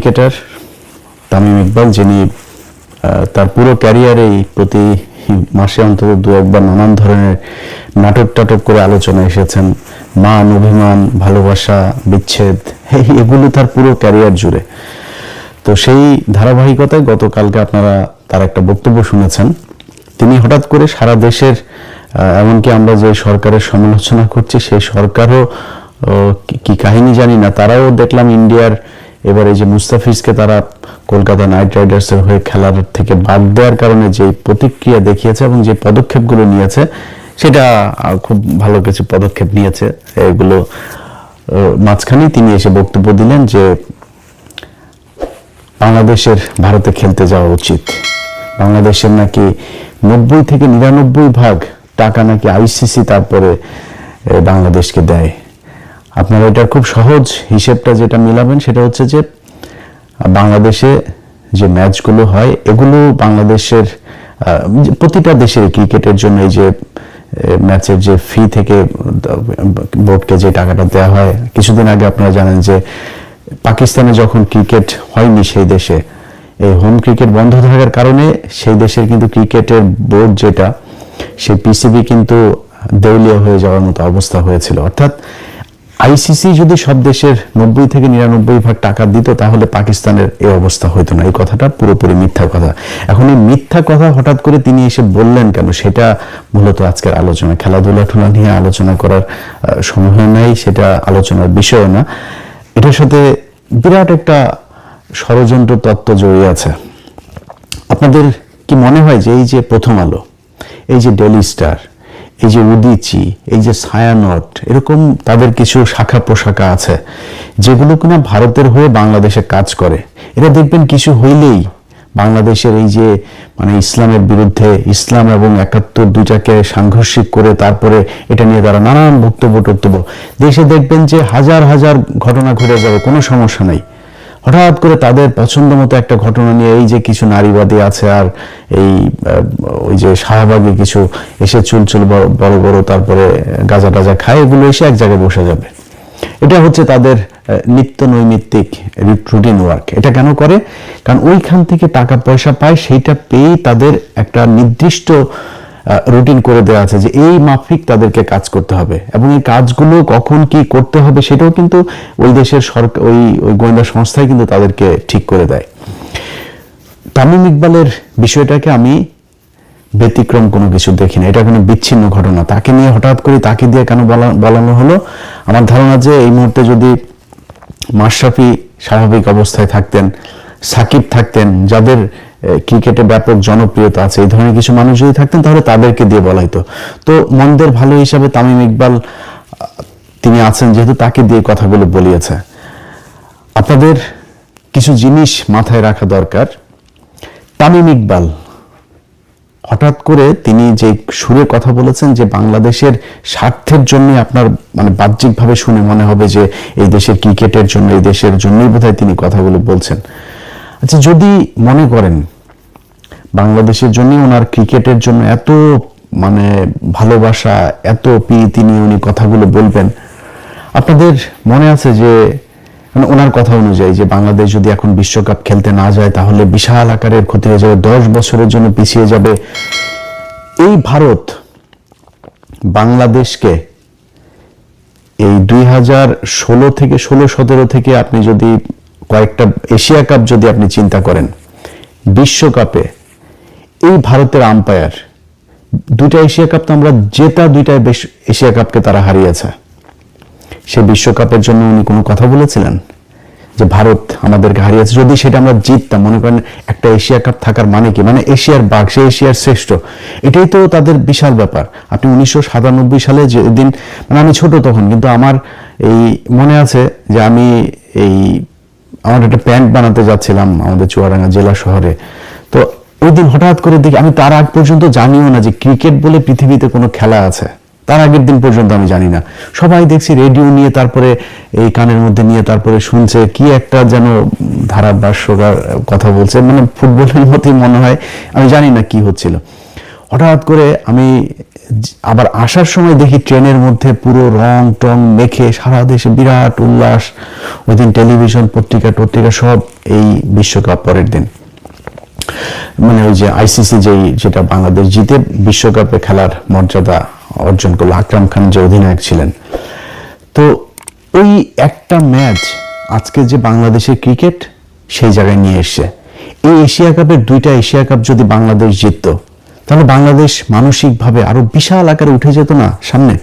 Cricketer Tamim Iqbal, যিনি তার পুরো ক্যারিয়ারেই প্রতি মাসে অন্তত দু একবার নানান ধরনের নাটক করে আলোচনা এসেছেন। মান, অভিমান, ভালোবাসা, বিচ্ছেদ, এগুলো তার পুরো ক্যারিয়ার জুড়ে। তো সেই ধারাবাহিকতায় গতকালকে আপনারা তার একটা বক্তব্য শুনেছেন। তিনি হঠাৎ করে সারা দেশের, এমনকি আমরা যে সরকারের সমালোচনা করছি সেই সরকারও কি কাহিনী জানি না, তারাও দেখলাম ইন্ডিয়ার এবার এই যে মুস্তাফিজকে তারা কলকাতা নাইট রাইডার্সের হয়ে খেলার থেকে বাদ দেওয়ার কারণে যে প্রতিক্রিয়া দেখিয়েছে এবং যে পদক্ষেপগুলো নিয়েছে, সেটা খুব ভালো কিছু পদক্ষেপ নিয়েছে। এগুলো মাঝখানেই তিনি এসে বক্তব্য দিলেন যে বাংলাদেশের ভারতে খেলতে যাওয়া উচিত। বাংলাদেশের নাকি 90 থেকে 99% টাকা নাকি আইসিসি তারপরে বাংলাদেশকে দেয়। আপনারা এটার খুব সহজ হিসেবটা যেটা মিলাবেন সেটা হচ্ছে যে বাংলাদেশে যে ম্যাচগুলো হয় এগুলো বাংলাদেশের প্রতিটা দেশের ক্রিকেটের জন্য এই যে ম্যাচের যে ফি থেকে বোর্ডকে যে টাকাটা দেওয়া হয়, কিছুদিন আগে আপনারা জানেন যে পাকিস্তানে যখন ক্রিকেট হয়নি সেই দেশে, এই হোম ক্রিকেট বন্ধ থাকার কারণে সেই দেশের কিন্তু ক্রিকেটের বোর্ড যেটা, সেই পিসিবি কিন্তু দেউলিয়া হয়ে যাওয়ার মতো অবস্থা হয়েছিল। অর্থাৎ আইসিসি যদি সব দেশের 90 থেকে 99% টাকা দিত তাহলে পাকিস্তানের এই অবস্থা হইতো না। এই কথাটা পুরোপুরি মিথ্যা কথা। এখন এই মিথ্যা কথা হঠাৎ করে তিনি এসে বললেন কেন, সেটা মূলত আজকের আলোচনা। খেলাধুলা নিয়ে আলোচনা করার সময় নাই, সেটা আলোচনার বিষয় না। এটার সাথে বিরাট একটা ষড়যন্ত্র তত্ত্ব জড়িয়ে আছে। আপনাদের কি মনে হয় যে এই যে প্রথম আলো, এই যে ডেইলি স্টার, এই যে উদীচি, এই যে ছায়ানট, এরকম তাদের কিছু শাখা প্রশাখা আছে যেগুলো কিনা ভারতের হয়ে বাংলাদেশে কাজ করে, এরা দেখবেন কিছু হইলেই বাংলাদেশের এই যে মানে ইসলামের বিরুদ্ধে, ইসলাম এবং 71 দুইটাকে সাংঘর্ষিক করে তারপরে এটা নিয়ে তারা নানান বক্তব্য দেশে দেখবেন যে হাজার হাজার ঘটনা ঘটে যাবে, কোনো সমস্যা নাই। হঠাৎ করে তাদের পছন্দ মতো একটা ঘটনা নিয়ে এই যে কিছু নারীবাদী আছে আর এই ওই যে শাহবাগে কিছু এসে চুল বড় তারপরে গাঁজা টাজা খায়, এগুলো এসে এক জায়গায় বসে যাবে। এটা হচ্ছে তাদের নিত্য নৈমিত্তিক রুটিন ওয়ার্ক। এটা কেন করে? কারণ ওইখান থেকে টাকা পয়সা পায়, সেইটা পেয়ে তাদের একটা নির্দিষ্ট রুটিন করে দেওয়া আছে যে এই মাফিক তাদেরকে কাজ করতে হবে, এবং এই কাজগুলো কখন কি করতে হবে সেটাও কিন্তু ওই দেশের সরকার, ওই গোয়েন্দা সংস্থায় কিন্তু তাদেরকে ঠিক করে দেয়। তামিম ইকবালের বিষয়টাকে আমি ব্যতিক্রম কোনো কিছু দেখি না, এটা কোনো বিচ্ছিন্ন ঘটনা। তাকে নিয়ে হঠাৎ করে তাকে দিয়ে কেন বলানো হলো? আমার ধারণা যে এই মুহূর্তে যদি মাশরাফি স্বাভাবিক অবস্থায় থাকতেন, সাকিব থাকতেন, যাদের ক্রিকেটে ব্যাপক জনপ্রিয়তা আছে, এই ধরনের কিছু মানুষ যদি থাকতেন তাহলে তাদেরকে দিয়ে বলা হতো। তো মন্দের ভালো হিসাবে তামিম ইকবাল তিনি আছেন যেহেতু, তাকে দিয়ে কথাগুলো বলিয়েছে। আপনাদের কিছু জিনিস মাথায় রাখা দরকার। তামিম ইকবাল হঠাৎ করে তিনি যে সুরে কথা বলেছেন যে বাংলাদেশের স্বার্থের জন্য, আপনার মানে বাহ্যিকভাবে শুনে মনে হবে যে এই দেশের ক্রিকেটের জন্য, এই দেশের জন্যই বোধহয় তিনি কথাগুলো বলছেন। আচ্ছা, যদি মনে করেন বাংলাদেশের জন্য, ওনার ক্রিকেটের জন্য এত মানে ভালোবাসা, এত প্রীতি নিয়ে উনি কথাগুলো বলবেন, আপনাদের মনে আছে যে মানে ওনার কথা অনুযায়ী যে বাংলাদেশ যদি এখন বিশ্বকাপ খেলতে না যায় তাহলে বিশাল আকারের ক্ষতি হয়ে যাবে, 10 বছরের জন্য পিছিয়ে যাবে। এই ভারত বাংলাদেশকে এই 2016 থেকে 16-17 থেকে আপনি যদি কয়েকটা এশিয়া কাপ যদি আপনি চিন্তা করেন, বিশ্বকাপে এই ভারতের আম্পায়ার দুইটা এশিয়া কাপ তো আমরা জেতা, দুইটা এশিয়া কাপকে তারা হারিয়েছে। সে বিশ্বকাপের জন্য উনি কোনো কথা বলেছিলেন যে ভারত আমাদেরকে হারিয়েছে? যদি সেটা আমরা জিততাম, মনে করেন একটা এশিয়া কাপ থাকার মানে কি, মানে এশিয়ার বাঘ, সে এশিয়ার শ্রেষ্ঠ, এটাই তো তাদের বিশাল ব্যাপার। আপনি 1997 সালে যেদিন, মানে আমি ছোট তখন, কিন্তু আমার এই মনে আছে যে আমি আমার একটা প্যান্ট বানাতে যাচ্ছিলাম আমাদের চুয়াডাঙ্গা জেলা শহরে। তো ওই দিন হঠাৎ করে দেখি, আমি তার আগ পর্যন্ত জানিও না যে ক্রিকেট বলে পৃথিবীতে কোনো খেলা আছে, তার আগের দিন পর্যন্ত আমি জানি না। সবাই দেখছি রেডিও নিয়ে, তারপরে এই কানের মধ্যে নিয়ে তারপরে শুনছে কি একটা যেন ধারাভাষ্যকার কথা বলছে, মানে ফুটবলের মতোই মনে হয়, আমি জানি না কি হচ্ছিল। হঠাৎ করে আমি আবার আসার সময় দেখি ট্রেনের মধ্যে পুরো রং টং মেখে সারা দেশে বিরাট উল্লাস। ওই দিন টেলিভিশন পত্রিকা সব এই বিশ্বকাপ পরের দিন, মানে ওই যে আইসিসি যেটা বাংলাদেশ জিতে বিশ্বকাপে খেলার মর্যাদা অর্জন করলো, আকরাম খান যে অধিনায়ক ছিলেন। তো ওই একটা ম্যাচ আজকে যে বাংলাদেশের ক্রিকেট সেই জায়গায় নিয়ে এসছে। এই এশিয়া কাপের 2টা এশিয়া কাপ যদি বাংলাদেশ জিততো, তাহলে বাংলাদেশ মানসিকভাবে আরো বিশাল আকারে উঠে যেত না সামনে।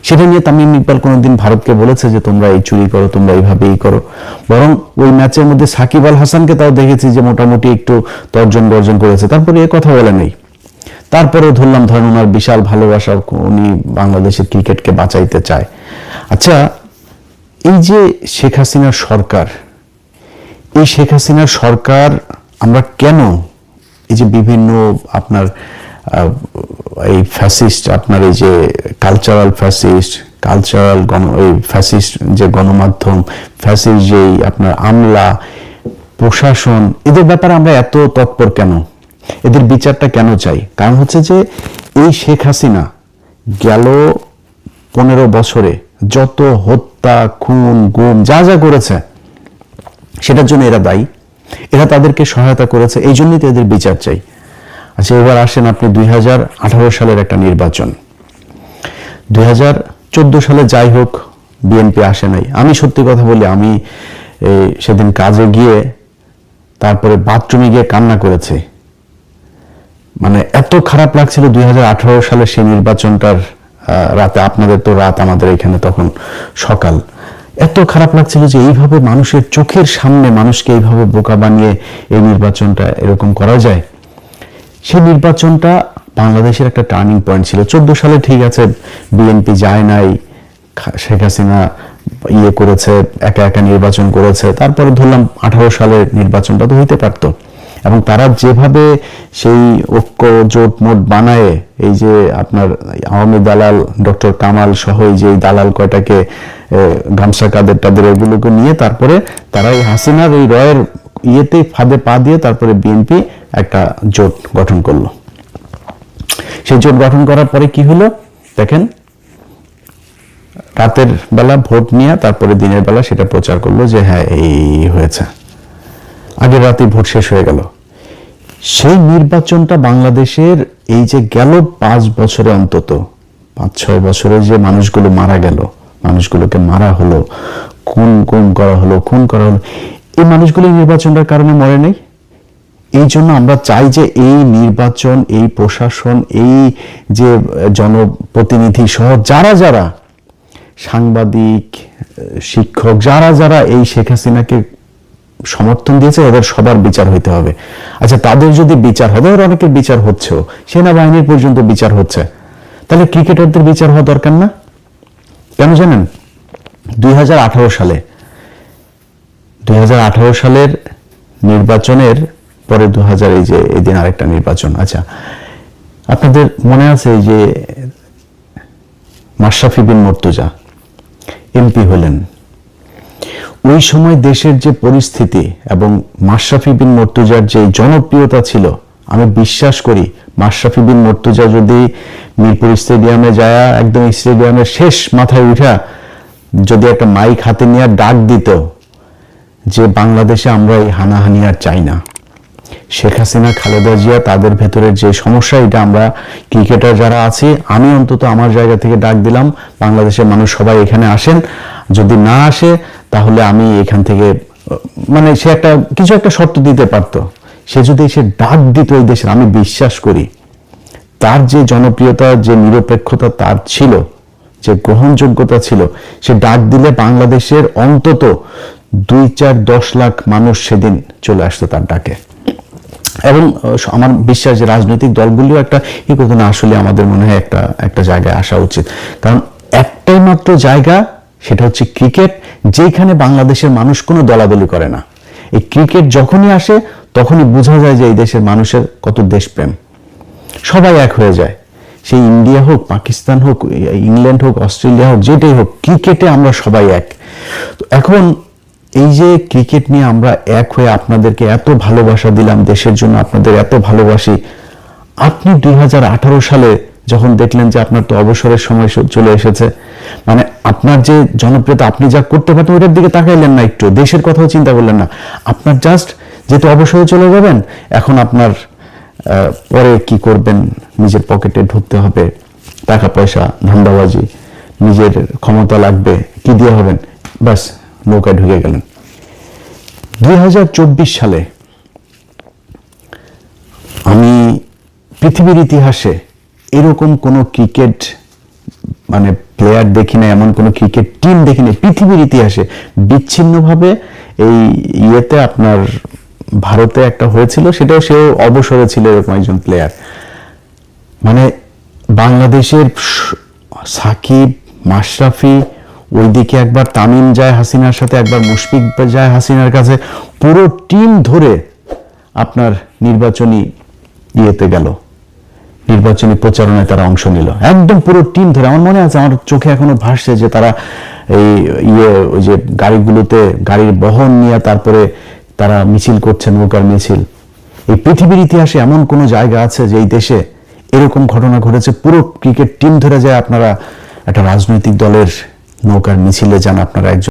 সেটা নিয়ে তামিম ইকবাল কোনোদিন ভারতকে বলেছে যে তোমরা এই চুরি করো, তোমরা এইভাবেই করো। বরং ওই ম্যাচের মধ্যে সাকিব আল হাসানকে তাও দেখেছি যে মোটামুটি একটু তর্জন গর্জন করেছে, তারপরে এ কথা বলে নেই। তারপরে ধরেন ওনার বিশাল ভালোবাসা, উনি বাংলাদেশের ক্রিকেটকে বাঁচাইতে চায়। আচ্ছা, এই যে শেখ হাসিনার সরকার, এই শেখ হাসিনার সরকার আমরা কেন এই যে বিভিন্ন আপনার এই ফ্যাসিস্ট, আপনার এই যে কালচারাল ফ্যাসিস্ট যে গণমাধ্যম, ফ্যাসিস্ট যেই আপনার আমলা প্রশাসন, এদের ব্যাপারে আমরা এত তৎপর কেন? এদের বিচারটা কেন চাই? কারণ হচ্ছে যে এই শেখ হাসিনা গেল 15 বছরে যত হত্যা, খুন, গুম যা যা করেছে সেটার জন্য এরা দায়ী, এরা তাদেরকে সহায়তা করেছে, এই জন্যই তো এদের বিচার চাই। আচ্ছা, এবার আসেন আপনি 2018 সালের একটা নির্বাচন। 2014 সালে যাই হোক বিএনপি আসে নাই। আমি সত্যি কথা বলি, আমি সেদিন কাজে গিয়ে তারপরে বাথরুমে গিয়ে কান্না করেছি। মানে এত খারাপ লাগছিল 2018 সালে সেই নির্বাচনটার রাতে। আপনাদের তো রাত, আমাদের এখানে তখন সকাল। এত খারাপ লাগছিল যে এইভাবে মানুষের চোখের সামনে মানুষকে এইভাবে বোকা বানিয়ে এই নির্বাচনটা এরকম করা যায়। সেই নির্বাচনটা বাংলাদেশের একটা টার্নিং পয়েন্ট ছিল। 14 সালে ঠিক আছে বিএনপি যায় নাই, শেখ হাসিনা করেছে, একা একা নির্বাচন করেছে। তারপরে ধরলাম 18 সালের নির্বাচনটা তো হইতে পারতো। এবং তারা যেভাবে সেই ঐক্য জোট মোট বানায়, এই যে আপনার আওয়ামী দালাল ডক্টর কামাল সহ এই যে দালাল কয়টাকে গামছা কাদের টাদের এগুলোকে নিয়ে তারপরে তারা এই হাসিনার এই রয়ের ইয়েতেই ফাঁদে পা দিয়ে তারপরে বিএনপি একটা জোট গঠন করলো। সেই জোট গঠন করার পরে কি হলো দেখেন, রাতের বেলা ভোট নিয়ে তারপরে দিনের বেলা সেটা প্রচার করলো যে হ্যাঁ এই হয়েছে, আগের রাতে ভোট শেষ হয়ে গেল। সেই নির্বাচনটা বাংলাদেশের এই যে গেল 5 বছরে, অন্তত 5-6 বছরে যে মানুষগুলো মারা গেল, মানুষগুলোকে মারা হলো, খুন করা হলো, এই মানুষগুলো নির্বাচনটার কারণে মরে নেই। এই জন্য আমরা চাই যে এই নির্বাচন, এই প্রশাসন, এই যে জনপ্রতিনিধি সহ যারা যারা সাংবাদিক, শিক্ষক, যারা এই শেখ হাসিনাকে সমর্থন দিয়েছে, এদের সবার বিচার হইতে হবে। আচ্ছা, তাদের যদি বিচার হয়, ওদের অনেকের বিচার হচ্ছেও, সেনাবাহিনীর পর্যন্ত বিচার হচ্ছে, তাহলে ক্রিকেটারদের বিচার হওয়া দরকার না? কেন জানেন? 2018 সালের নির্বাচনের পরে 2000 এই যে এই দিন আরেকটা নির্বাচন। আচ্ছা, আপনাদের মনে আছে এই যে মাশরাফি বিন মুর্তজা এমপি হলেন, ওই সময় দেশের যে পরিস্থিতি এবং মাশরাফি বিন মুর্তজার যে জনপ্রিয়তা ছিল, আমি বিশ্বাস করি মাশরাফি বিন মুর্তজা যদি মিরপুর স্টেডিয়ামে যায়, একদম স্টেডিয়ামের শেষ মাথায় উঠা যদি একটা মাইক হাতে নিয়ে ডাক দিত যে বাংলাদেশে আমরা এই হানাহানি আর চাই না, শেখ হাসিনা, খালেদা জিয়া, তাদের ভেতরের যে সমস্যা, এটা আমরা ক্রিকেটার যারা আছি, আমি অন্তত আমার জায়গা থেকে ডাক দিলাম, বাংলাদেশের মানুষ সবাই এখানে আসেন, যদি না আসে তাহলে আমি এখান থেকে, মানে সে কিছু একটা শর্ত দিতে পারতো। সে যদি সে ডাক দিত এই দেশের, আমি বিশ্বাস করি তার যে জনপ্রিয়তা, যে নিরপেক্ষতা তার ছিল, যে গ্রহণযোগ্যতা ছিল, সে ডাক দিলে বাংলাদেশের অন্তত 2-4-10 লাখ মানুষ সেদিন চলে আসতো তার ডাকে। এবং আমার বিশ্বাস যে রাজনৈতিক দলগুলিও একটা ই করতো না, আসলে আমাদের মনে হয় একটা জায়গায় আসা উচিত। কারণ একটাই মাত্র জায়গা, সেটা হচ্ছে ক্রিকেট, যেখানে বাংলাদেশের মানুষ কোনো দলাদলি করে না। এই ক্রিকেট যখনই আসে তখনই বোঝা যায় যে এই দেশের মানুষের কত দেশপ্রেম, সবাই এক হয়ে যায়। সেই ইন্ডিয়া হোক, পাকিস্তান হোক, ইংল্যান্ড হোক, অস্ট্রেলিয়া হোক, যেটাই হোক, ক্রিকেটে আমরা সবাই এক। তো এখন এই যে ক্রিকেট নিয়ে আমরা এক হয়ে আপনাদেরকে এত ভালোবাসা দিলাম, দেশের জন্য আপনাদের এত ভালোবাসি, আপনি 2018 সালে যখন দেখলেন যে আপনার তো অবসরের সময় চলে এসেছে, মানে আপনার যে জনপ্রিয়তা, আপনি যা করতে পারতেন ওটার দিকে তাকাইলেন না, একটু দেশের কথাও চিন্তা করলেন না। আপনার জাস্ট যেহেতু অবসরে চলে যাবেন, এখন আপনার পরে কি করবেন, নিজের পকেটে ঢুকতে হবে, টাকা পয়সা, ধান্দাবাজি, নিজের ক্ষমতা লাগবে, কি দিয়ে হবেন, ব্যাস নৌকায় ঢুকে গেলেন। 2024 সালে আমি পৃথিবীর ইতিহাসে এরকম কোন ক্রিকেট মানে প্লেয়ার দেখি না, এমন কোন ক্রিকেট টিম দেখি না পৃথিবীর ইতিহাসে। বিচ্ছিন্নভাবে এই ইয়েতে আপনার ভারতে একটা হয়েছিল, সেটাও সেও অবসরে ছিল এরকম একজন প্লেয়ার। মানে বাংলাদেশের সাকিব, মাশরাফি, ওইদিকে একবার তামিম যায় হাসিনার সাথে, একবার মুশফিক যায় হাসিনার কাছে, পুরো টিম ধরে আপনার নির্বাচনী ইয়েতে গেল, নির্বাচনী প্রচারণায় তারা অংশ নিল, একদম পুরো টিম ধরে। আমার মনে আছে, আমার চোখে এখনো ভাসছে যে তারা এই ওই যে গাড়িগুলোতে, গাড়ির বহন নিয়ে তারপরে তারা মিছিল করছে, নৌকার মিছিল। এই পৃথিবীর ইতিহাসে এমন কোন জায়গা আছে যে এই দেশে এরকম ঘটনা ঘটেছে, পুরো ক্রিকেট টিম ধরে যায় আপনারা একটা রাজনৈতিক দলের নৌকার মিছিলে যান আপনারা একজন